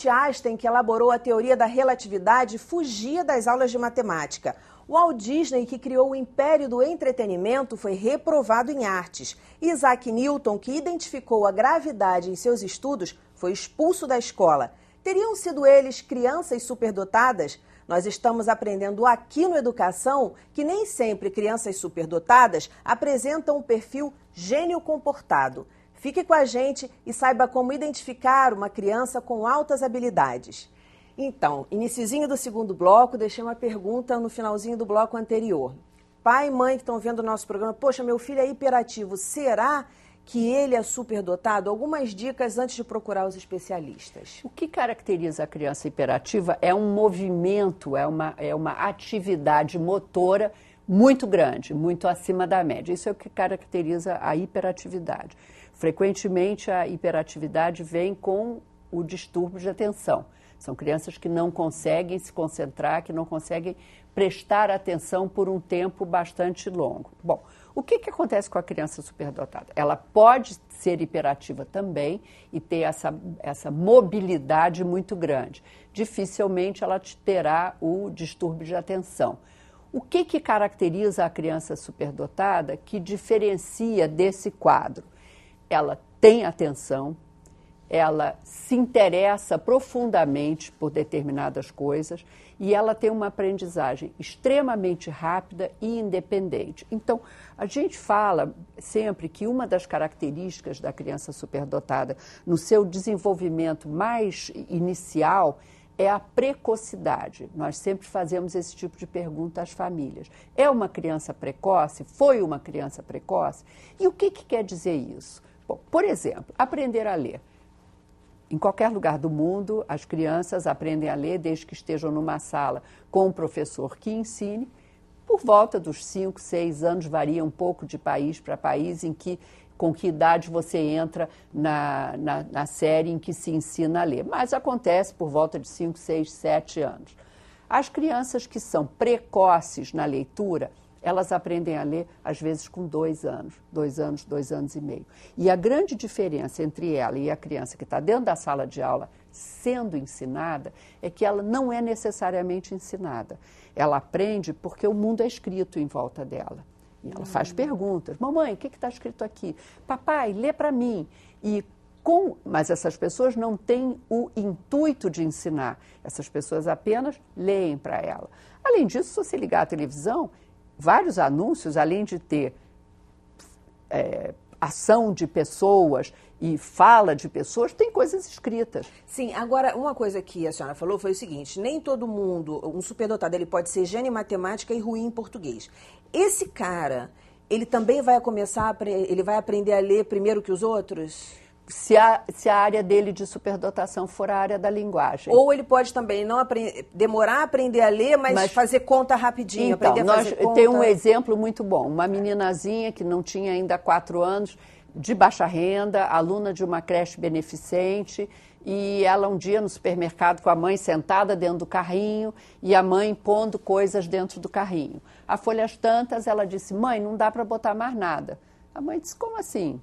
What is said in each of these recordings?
Albert Einstein, que elaborou a teoria da relatividade, fugia das aulas de matemática. O Walt Disney, que criou o império do entretenimento, foi reprovado em artes. Isaac Newton, que identificou a gravidade em seus estudos, foi expulso da escola. Teriam sido eles crianças superdotadas? Nós estamos aprendendo aqui no Educação que nem sempre crianças superdotadas apresentam o perfil gênio comportado. Fique com a gente e saiba como identificar uma criança com altas habilidades. Então, iniciozinho do segundo bloco, deixei uma pergunta no finalzinho do bloco anterior. Pai e mãe que estão vendo o nosso programa, poxa, meu filho é hiperativo, será que ele é superdotado? Algumas dicas antes de procurar os especialistas. O que caracteriza a criança hiperativa é um movimento, é uma atividade motora muito grande, muito acima da média. Isso é o que caracteriza a hiperatividade. Frequentemente, a hiperatividade vem com o distúrbio de atenção. São crianças que não conseguem se concentrar, que não conseguem prestar atenção por um tempo bastante longo. Bom, o que acontece com a criança superdotada? Ela pode ser hiperativa também e ter essa mobilidade muito grande. Dificilmente ela terá o distúrbio de atenção. O que caracteriza a criança superdotada que diferencia desse quadro? Ela tem atenção, ela se interessa profundamente por determinadas coisas e ela tem uma aprendizagem extremamente rápida e independente. Então, a gente fala sempre que uma das características da criança superdotada no seu desenvolvimento mais inicial é a precocidade. Nós sempre fazemos esse tipo de pergunta às famílias. É uma criança precoce? Foi uma criança precoce? E o que quer dizer isso? Bom, por exemplo, aprender a ler. Em qualquer lugar do mundo, as crianças aprendem a ler desde que estejam numa sala com um professor que ensine. Por volta dos 5, 6 anos, varia um pouco de país para país, com que idade você entra na série em que se ensina a ler. Mas acontece por volta de 5, 6, 7 anos. As crianças que são precoces na leitura, elas aprendem a ler, às vezes, com 2 anos, 2 anos, 2 anos e meio. E a grande diferença entre ela e a criança que está dentro da sala de aula sendo ensinada é que ela não é necessariamente ensinada. Ela aprende porque o mundo é escrito em volta dela. E ela faz perguntas. Mamãe, o que está escrito aqui? Papai, lê para mim. Mas essas pessoas não têm o intuito de ensinar. Essas pessoas apenas leem para ela. Além disso, se você ligar à televisão, vários anúncios, além de ter ação de pessoas e fala de pessoas, tem coisas escritas. Sim, agora, uma coisa que a senhora falou foi o seguinte, nem todo mundo, um superdotado, ele pode ser gênio em matemática e ruim em português. Esse cara, ele também vai ele vai aprender a ler primeiro que os outros? Se a área dele de superdotação for a área da linguagem. Ou ele pode também não demorar a aprender a ler, mas fazer conta rapidinho. Então, aprender a fazer conta. Tem um exemplo muito bom. Uma meninazinha que não tinha ainda 4 anos, de baixa renda, aluna de uma creche beneficente, e ela um dia no supermercado com a mãe sentada dentro do carrinho e a mãe pondo coisas dentro do carrinho. A folhas tantas, ela disse, mãe, não dá para botar mais nada. A mãe disse, como assim?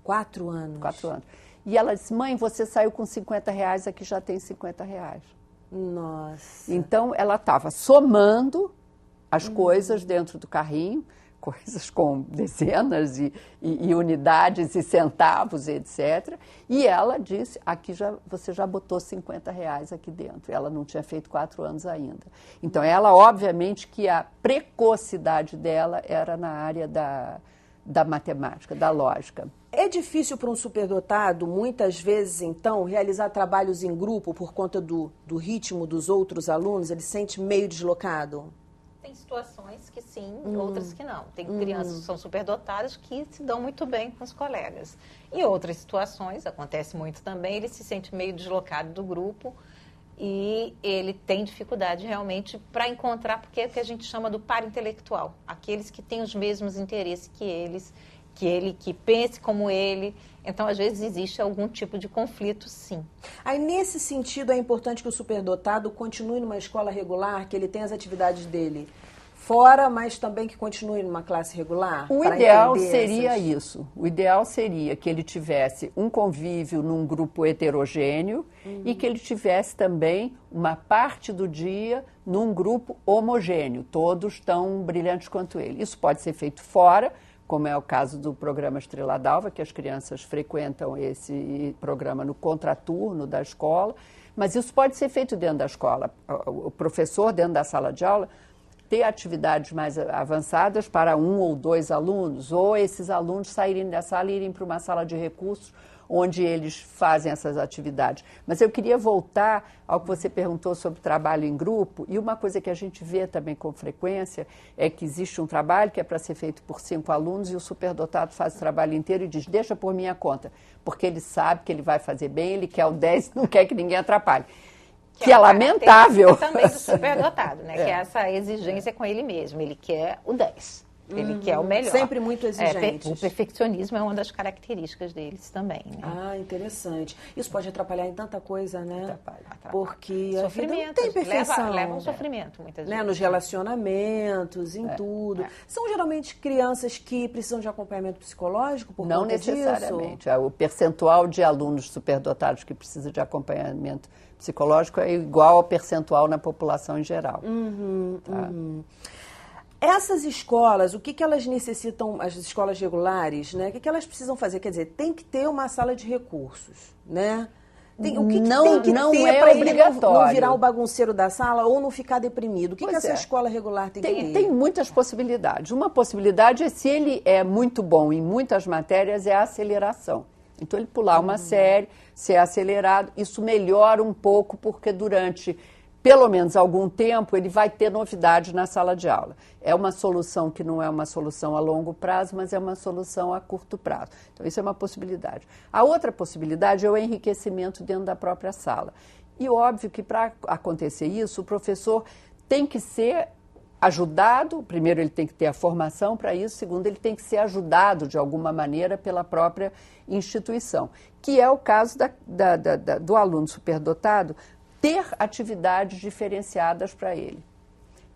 4 anos. 4 anos. E ela disse, mãe, você saiu com R$50, aqui já tem R$50. Nossa. Então, ela estava somando as coisas dentro do carrinho, coisas com dezenas e unidades e centavos, etc. E ela disse, aqui você já botou R$50 aqui dentro. Ela não tinha feito 4 anos ainda. Então, ela, obviamente, que a precocidade dela era na área da matemática, da lógica. É difícil para um superdotado, muitas vezes, então, realizar trabalhos em grupo por conta do ritmo dos outros alunos? Ele se sente meio deslocado? Tem situações que sim, outras que não. Tem crianças que são superdotadas que se dão muito bem com os colegas. Em outras situações, acontece muito também, ele se sente meio deslocado do grupo e ele tem dificuldade realmente para encontrar, porque é o que a gente chama do par intelectual. Aqueles que têm os mesmos interesses que ele, que pense como ele. Então, às vezes, existe algum tipo de conflito, sim. Aí, nesse sentido, é importante que o superdotado continue numa escola regular, que ele tenha as atividades dele fora, mas também que continue numa classe regular? O para ideal entender seria isso. O ideal seria que ele tivesse um convívio num grupo heterogêneo e que ele tivesse também uma parte do dia num grupo homogêneo. Todos tão brilhantes quanto ele. Isso pode ser feito fora, como é o caso do programa Estrela d'Alva, que as crianças frequentam esse programa no contraturno da escola, mas isso pode ser feito dentro da escola. O professor, dentro da sala de aula, ter atividades mais avançadas para 1 ou 2 alunos, ou esses alunos saírem da sala e irem para uma sala de recursos onde eles fazem essas atividades. Mas eu queria voltar ao que você perguntou sobre trabalho em grupo, e uma coisa que a gente vê também com frequência é que existe um trabalho que é para ser feito por 5 alunos e o superdotado faz o trabalho inteiro e diz, deixa por minha conta, porque ele sabe que ele vai fazer bem, ele quer o 10 não quer que ninguém atrapalhe. Que é lamentável. Também do superdotado, né? Que é essa exigência com ele mesmo. Ele quer o 10. Ele quer o melhor. Sempre muito exigente. O perfeccionismo é uma das características deles também. Né? Ah, interessante. Isso pode atrapalhar em tanta coisa, né? Atrapalha. Porque a vida não Sofrimento. tem perfeição. Leva um sofrimento, muitas vezes. Né? Nos relacionamentos, em tudo. São geralmente crianças que precisam de acompanhamento psicológico por Não conta necessariamente. disso? O percentual de alunos superdotados que precisam de acompanhamento psicológico é igual ao percentual na população em geral. Essas escolas, o que elas necessitam, as escolas regulares, né? O que elas precisam fazer? Quer dizer, tem que ter uma sala de recursos, né? O que tem que ter para ele não virar o bagunceiro da sala ou não ficar deprimido? O que essa escola regular tem que ter? Tem muitas possibilidades. Uma possibilidade é, se ele é muito bom em muitas matérias, é a aceleração. Então, ele pular uma série, ser acelerado, isso melhora um pouco, porque durante pelo menos algum tempo ele vai ter novidade na sala de aula. É uma solução que não é uma solução a longo prazo, mas é uma solução a curto prazo. Então, isso é uma possibilidade. A outra possibilidade é o enriquecimento dentro da própria sala. E óbvio que para acontecer isso, o professor tem que ser ajudado, primeiro ele tem que ter a formação para isso, segundo ele tem que ser ajudado de alguma maneira pela própria instituição, que é o caso do aluno superdotado ter atividades diferenciadas para ele.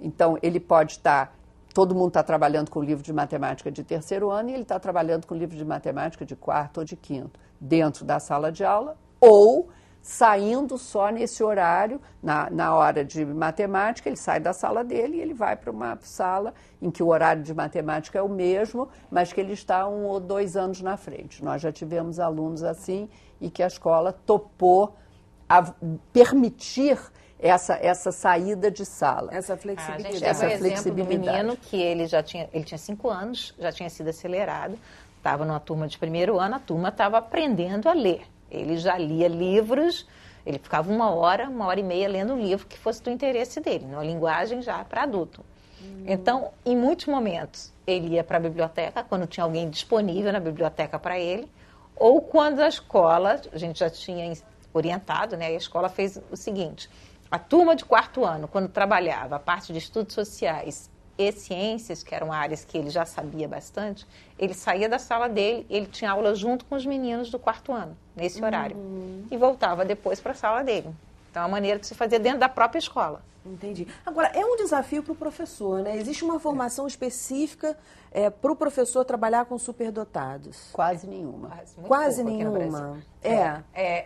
Então, ele pode estar, todo mundo está trabalhando com o livro de matemática de 3º ano e ele está trabalhando com o livro de matemática de 4º ou de 5º, dentro da sala de aula, ou saindo só nesse horário, na hora de matemática, ele sai da sala dele e ele vai para uma sala em que o horário de matemática é o mesmo, mas que ele está 1 ou 2 anos na frente. Nós já tivemos alunos assim e que a escola topou a permitir essa saída de sala. Essa flexibilidade. A gente tem um exemplo do menino que ele tinha 5 anos, já tinha sido acelerado, estava numa turma de 1º ano, a turma estava aprendendo a ler. Ele já lia livros, ele ficava 1 hora, 1h30 lendo um livro que fosse do interesse dele, numa linguagem já para adulto. Então, em muitos momentos, ele ia para a biblioteca, quando tinha alguém disponível na biblioteca para ele, ou quando a escola, a gente já tinha orientado, né? A escola fez o seguinte, a turma de 4º ano, quando trabalhava a parte de estudos sociais e ciências, que eram áreas que ele já sabia bastante, ele saía da sala dele, ele tinha aula junto com os meninos do 4º ano, nesse horário, e voltava depois para a sala dele. Então, é uma maneira de se fazer dentro da própria escola. Entendi. Agora, é um desafio para o professor, né? Existe uma formação específica para o professor trabalhar com superdotados? Quase nenhuma. Quase nenhuma.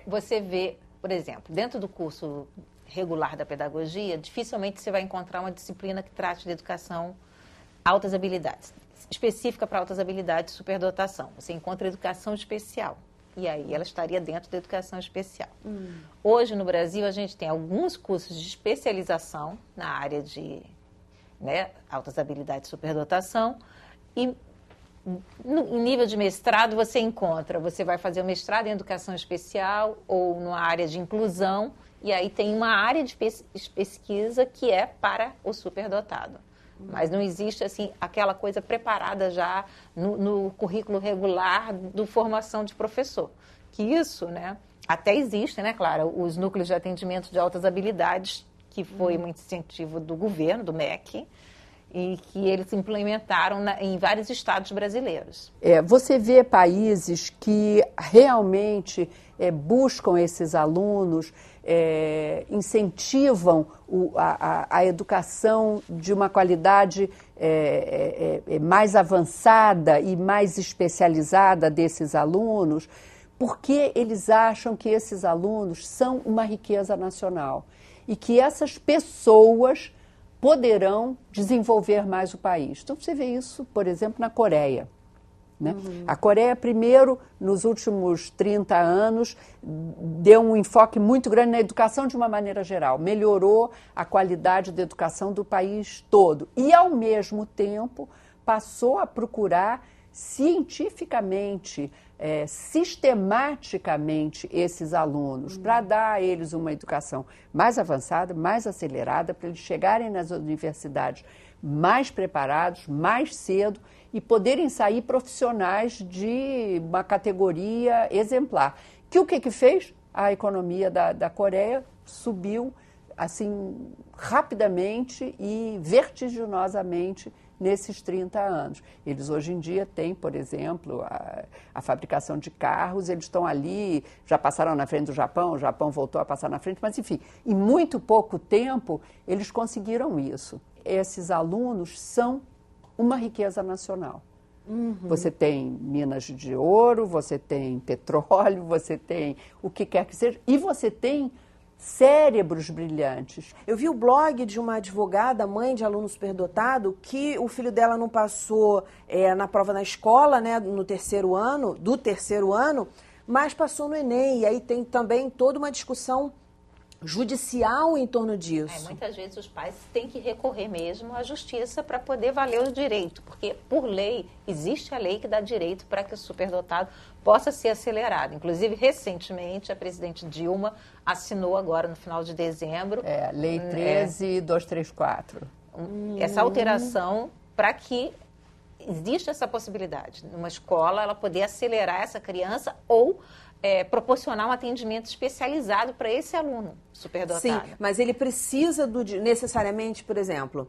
Você vê, por exemplo, dentro do curso regular da pedagogia, dificilmente você vai encontrar uma disciplina que trate de educação altas habilidades, específica para altas habilidades de superdotação. Você encontra educação especial. E aí ela estaria dentro da educação especial. Hoje, no Brasil, a gente tem alguns cursos de especialização na área de altas habilidades de superdotação. E em nível de mestrado, você vai fazer o mestrado em educação especial ou numa área de inclusão. E aí tem uma área de pesquisa que é para o superdotado. Mas não existe, assim, aquela coisa preparada já no currículo regular do formação de professor. Que isso, né, até existe, né, claro, os núcleos de atendimento de altas habilidades, que foi um incentivo do governo, do MEC, e que eles implementaram em vários estados brasileiros. Você vê países que realmente buscam esses alunos, incentivam a educação de uma qualidade mais avançada e mais especializada desses alunos, porque eles acham que esses alunos são uma riqueza nacional e que essas pessoas poderão desenvolver mais o país. Então, você vê isso, por exemplo, na Coreia. Né? A Coreia, primeiro, nos últimos 30 anos, deu um enfoque muito grande na educação de uma maneira geral, melhorou a qualidade da educação do país todo e, ao mesmo tempo, passou a procurar cientificamente, sistematicamente esses alunos, para dar a eles uma educação mais avançada, mais acelerada, para eles chegarem nas universidades mais preparados, mais cedo e poderem sair profissionais de uma categoria exemplar. Que o que fez? A economia da Coreia subiu assim rapidamente e vertiginosamente nesses 30 anos. Eles hoje em dia têm, por exemplo, a fabricação de carros, eles estão ali, já passaram na frente do Japão, o Japão voltou a passar na frente, mas enfim, em muito pouco tempo eles conseguiram isso. Esses alunos são uma riqueza nacional. Você tem minas de ouro, você tem petróleo, você tem o que quer que seja, e você tem cérebros brilhantes. Eu vi o blog de uma advogada, mãe de aluno superdotado, que o filho dela não passou na prova na escola, né, do terceiro ano, mas passou no Enem. E aí tem também toda uma discussão judicial em torno disso. Muitas vezes os pais têm que recorrer mesmo à justiça para poder valer o direito, porque por lei, existe a lei que dá direito para que o superdotado possa ser acelerado. Inclusive, recentemente, a presidente Dilma assinou agora no final de dezembro. Lei 13.234. Essa alteração para que exista essa possibilidade. Numa escola, ela poder acelerar essa criança ou proporcionar um atendimento especializado para esse aluno superdotado. Sim, mas ele precisa necessariamente, por exemplo,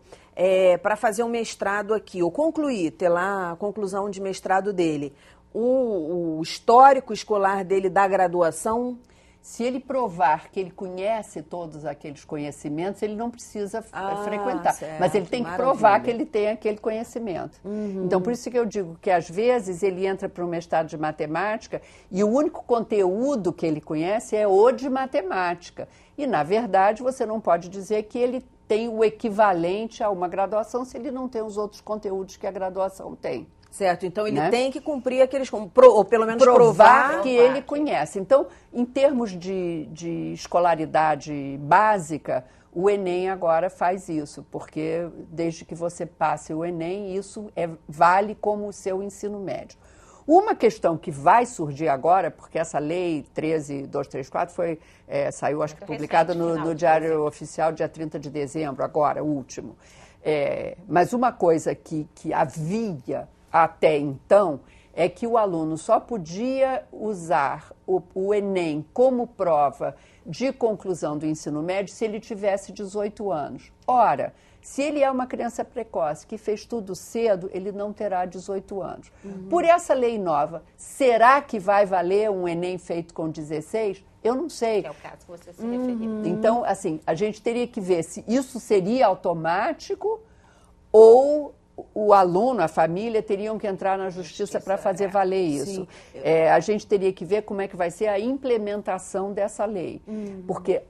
para fazer um mestrado aqui, ou concluir, ter lá a conclusão de mestrado dele, o histórico escolar dele da graduação. Se ele provar que ele conhece todos aqueles conhecimentos, ele não precisa frequentar. Certo, mas ele tem que provar que ele tem aquele conhecimento. Então, por isso que eu digo que, às vezes, ele entra para um mestrado de matemática e o único conteúdo que ele conhece é o de matemática. E, na verdade, você não pode dizer que ele tem o equivalente a uma graduação se ele não tem os outros conteúdos que a graduação tem. Certo, então ele tem que cumprir aqueles, ou pelo menos provar que ele conhece. Então, em termos de escolaridade básica, o Enem agora faz isso, porque desde que você passe o Enem, isso vale como o seu ensino médio. Uma questão que vai surgir agora, porque essa lei 13.234 saiu, acho que publicada no Diário Oficial, dia 30 de dezembro, agora, o último. Mas uma coisa que havia até então, é que o aluno só podia usar o Enem como prova de conclusão do ensino médio se ele tivesse 18 anos. Ora, se ele é uma criança precoce que fez tudo cedo, ele não terá 18 anos. Por essa lei nova, será que vai valer um Enem feito com 16? Eu não sei. Que é o caso que você se referiu. Então, assim, a gente teria que ver se isso seria automático ou o aluno, a família, teriam que entrar na justiça para fazer valer isso. A gente teria que ver como é que vai ser a implementação dessa lei. Porque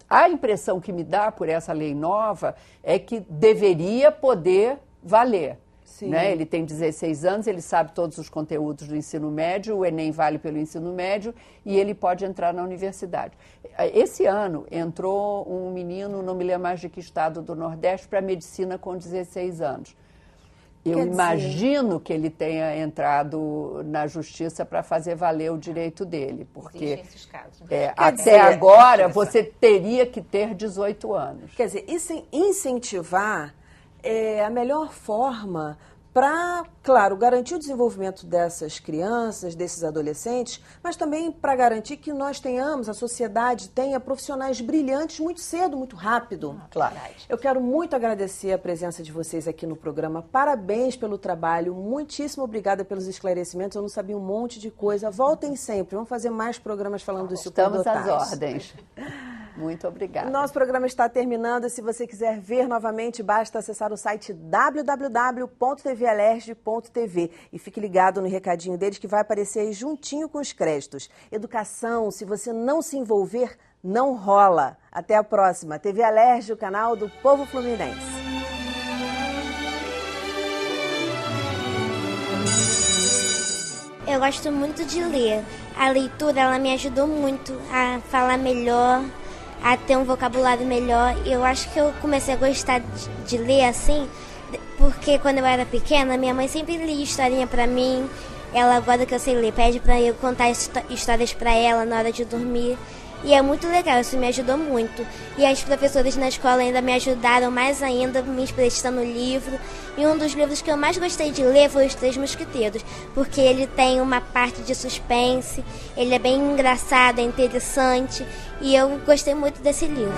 a impressão que me dá por essa lei nova é que deveria poder valer. Né? Ele tem 16 anos, ele sabe todos os conteúdos do ensino médio, o Enem vale pelo ensino médio e ele pode entrar na universidade. Esse ano entrou um menino, não me lembro mais de que estado do Nordeste, para medicina com 16 anos. Eu imagino que ele tenha entrado na justiça para fazer valer o direito dele, porque esses casos. Até agora você teria que ter 18 anos. Quer dizer, incentivar é a melhor forma para, claro, garantir o desenvolvimento dessas crianças, desses adolescentes, mas também para garantir que nós tenhamos, a sociedade tenha profissionais brilhantes muito cedo, muito rápido. Claro. Eu quero muito agradecer a presença de vocês aqui no programa. Parabéns pelo trabalho, muitíssimo obrigada pelos esclarecimentos. Eu não sabia um monte de coisa. Voltem sempre, vamos fazer mais programas falando dos superdotados. Estamos às ordens. Muito obrigada. Nosso programa está terminando. Se você quiser ver novamente, basta acessar o site www.tvalerj.tv e fique ligado no recadinho deles que vai aparecer aí juntinho com os créditos. Educação, se você não se envolver, não rola. Até a próxima. TV Alerj, o canal do povo fluminense. Eu gosto muito de ler. A leitura, ela me ajudou muito a falar melhor, a ter um vocabulário melhor. E eu acho que eu comecei a gostar de ler assim, porque quando eu era pequena, minha mãe sempre lia historinha pra mim. Ela, agora que eu sei ler, pede pra eu contar histórias pra ela na hora de dormir. E é muito legal, isso me ajudou muito. E as professoras na escola ainda me ajudaram mais ainda, me emprestando livro. E um dos livros que eu mais gostei de ler foi Os Três Mosqueteiros, porque ele tem uma parte de suspense, ele é bem engraçado, é interessante, e eu gostei muito desse livro.